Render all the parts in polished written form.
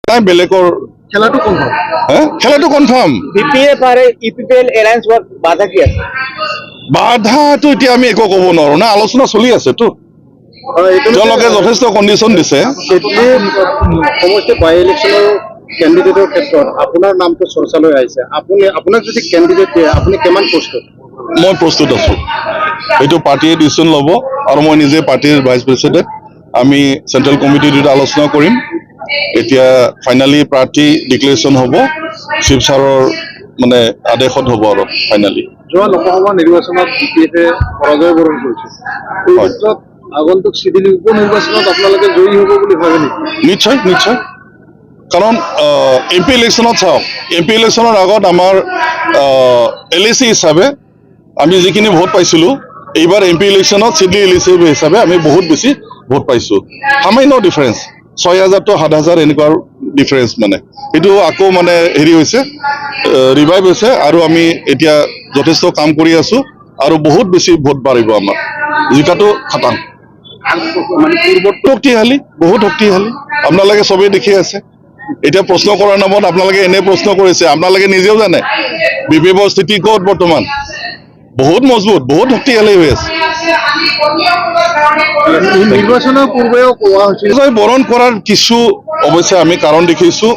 নাই বেলেগৰ খেলাটো কনফাৰ্ম খেলাটো কনফাৰ্ম বিপিএফ আৰু ইপিপিএল এলায়েন্স হোৱাৰ বাধা কি আছে? বাধাটো এতিয়া আমি একো ক'ব নোৱাৰো না, আলোচনা চলি আছেতো। তেওঁলোকে যথেষ্ট কণ্ডিশ্যন দিছে। সমষ্টি বাই ইলেকশ্যনৰ কেণ্ডিডেটৰ ক্ষেত্ৰত আপোনাৰ নামটো চৰ্চালৈ আহিছে। আপোনাক যদি কেণ্ডিডেট দিয়ে আপুনি কিমান প্ৰস্তুত? মই প্ৰস্তুত আছো। এইটো পাৰ্টিয়ে ডিচিশ্যন ল'ব আৰু মই নিজে পাৰ্টিৰ ভাইচ প্ৰেচিডেণ্ট। আমি চেণ্ট্ৰেল কমিটিৰ দুটা আলোচনা কৰিম। এতিয়া ফাইনেলি প্ৰাৰ্থী ডিক্লেৰেশ্যন হ'ব, শিৱ ছাৰৰ মানে আদেশত হ'ব আৰু ফাইনেলি। যোৱা লোকসভা নিৰ্বাচনত বিপিএফে পৰাজয় বৰণ কৰিছে। এই ক্ষেত্ৰত আগন্তুক চিডিলি উপ নিৰ্বাচনত আপোনালোকে জয়ী হ'ব বুলি ভাবে নেকি? নিশ্চয় নিশ্চয়, কাৰণ এম পি ইলেকশ্যনত চাওক, এম পি ইলেকশ্যনৰ আগত আমাৰ LAC হিচাপে আমি যিখিনি ভোট পাইছিলোঁ, এইবাৰ এম পি ইলেকশ্যনত চিডলি LAC হিচাপে আমি বহুত বেছি ভোট পাইছোঁ। সামান্য ডিফাৰেঞ্চ, 6,000 to 7,000 এনেকুৱা ডিফাৰেঞ্চ মানে। সেইটো আকৌ মানে হেৰি হৈছে, ৰিভাইভ হৈছে আৰু আমি এতিয়া যথেষ্ট কাম কৰি আছোঁ আৰু বহুত বেছি ভোট বাঢ়িব আমাৰ। জিকাটো খাটাং, শক্তিশালী, বহুত শক্তিশালী। আপোনালোকে চবেই দেখি আছে। এতিয়া প্ৰশ্ন কৰাৰ নামত আপোনালোকে এনে প্ৰশ্ন কৰিছে, আপোনালোকে নিজেও জানে বিপিএফৰ স্থিতি ক'ত বৰ্তমান। বহুত মজবুত, বহুত শক্তিশালী হৈ আছে। নিৰ্বাচনৰ পূৰ্বেও কোৱা হৈছিল বৰণ কৰাৰ কিছু অৱশ্যে আমি কাৰণ দেখিছোঁ,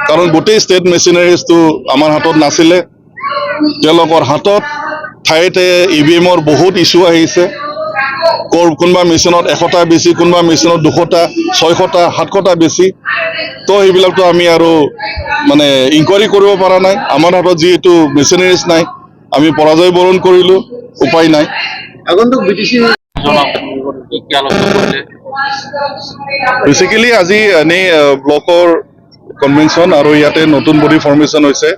কাৰণ গোটেই ষ্টেট মেচিনাৰিজটো আমাৰ হাতত নাছিলে। তেওঁলোকৰ হাতত ঠাইতে EVM-ৰ বহুত ইছ্যু আহিছে। কোনোবা মেচিনত 100টা বেছি, কোনোবা মেচিনত 200টা, 600টা, 700টা বেছি। তো সেইবিলাকতো আমি আৰু মানে ইনকুৱাৰী কৰিব পৰা নাই। আমাৰ হাতত যিহেতু মেচিনাৰিজ নাই, আমি পৰাজয় বৰণ কৰিলোঁ, উপায় নাই। আগন্তুক BTC বেচিকেলি আজি এনেই ব্লকৰ কনভেনশ্যন আৰু ইয়াতে নতুন বডি ফৰ্মেশ্যন হৈছে।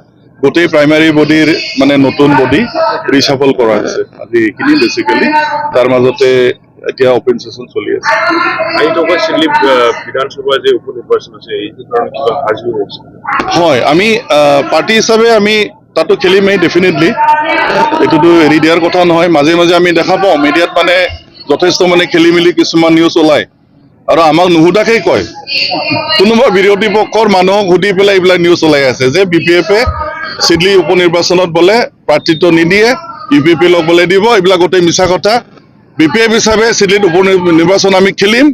গোটেই প্ৰাইমাৰী বডিৰ মানে নতুন বডি ৰিচাফল কৰা হৈছে আজি, এইখিনি বেচিকেলি। তাৰ মাজতে এতিয়া অপেন সেশন চলি আছে। বিধানসভাৰ যে উপ নিৰ্বাচন আছে, এইটো কাৰণে কিবা সাজু হৈছে? হয়, আমি পাৰ্টি হিচাপে আমি তাতো খেলিমেই ডেফিনেটলি, এইটোতো এৰি দিয়াৰ কথা নহয়। মাজে মাজে আমি দেখা পাওঁ মিডিয়াত মানে যথেষ্ট মানে খেলি মেলি কিছুমান নিউজ ওলায় আৰু আমাক নুসুধাকেই কয়। কোনোবা বিৰোধী পক্ষৰ মানুহক সুধি পেলাই এইবিলাক নিউজ ওলাই আছে যে BPF-এ চিডলি উপ নিৰ্বাচনত বোলে প্ৰাৰ্থীত্ব নিদিয়ে, UPPLক বোলে দিব। এইবিলাক গোটেই মিছা কথা। BPF হিচাপে চিডলিত উপ নিৰ্বাচন আমি খেলিম।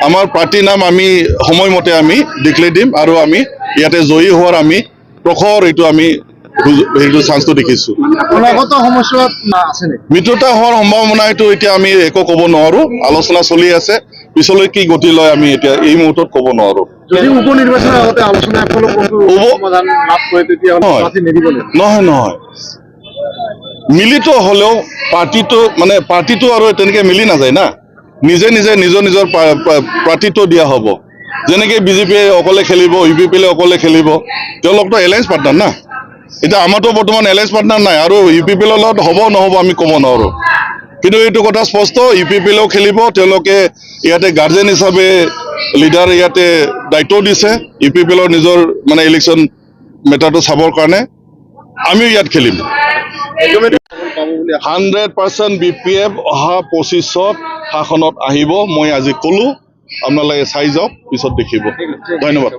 আমাৰ প্ৰাৰ্থীৰ নাম আমি সময়মতে আমি ডিক্লেয়াৰ দিম আৰু আমি ইয়াতে জয়ী হোৱাৰ আমি প্ৰখৰ এইটো আমি হেৰিটো চান্সটো দেখিছোঁ। মিত্ৰতা হোৱাৰ সম্ভাৱনা এইটো এতিয়া আমি একো ক'ব নোৱাৰোঁ। আলোচনা চলি আছে, পিছলৈ কি গতি লয় আমি এতিয়া এই মুহূৰ্তত ক'ব নোৱাৰোঁ। যদি উপ নিৰ্বাচনৰ আগতে আলোচনা সমাধান লাভ কৰে তেতিয়া নহয় নহয়, মিলিত হ'লেও পাৰ্টিটো আৰু তেনেকে মিলি নাযায় না। নিজে নিজে নিজৰ নিজৰ প্ৰাৰ্থীত্ব দিয়া হ'ব। যেনেকে BJP-য়ে অকলে খেলিব, UPPL-এ অকলে খেলিব, তেওঁলোকতো এলায়েন্স পাৰ্টনাৰ না। এতিয়া আমাৰতো বৰ্তমান এলায়েন্স পাৰ্টনাৰ নাই আৰু UPPL-ৰ লগত হ'ব নহ'ব আমি ক'ব নোৱাৰোঁ। কিন্তু এইটো কথা স্পষ্ট, UPPL-ও খেলিব। তেওঁলোকে ইয়াতে গাৰ্জেন হিচাপে লিডাৰ ইয়াতে দায়িত্ব দিছে UPPL-ৰ নিজৰ মানে ইলেকশ্যন মেটাৰটো চাবৰ কাৰণে। আমিও ইয়াত খেলিম। 100% BPF অহা 25ত শাসনত আহিব। মই আজি ক'লো, আপোনালোকে চাই যাওক, পিছত দেখিব। ধন্যবাদ।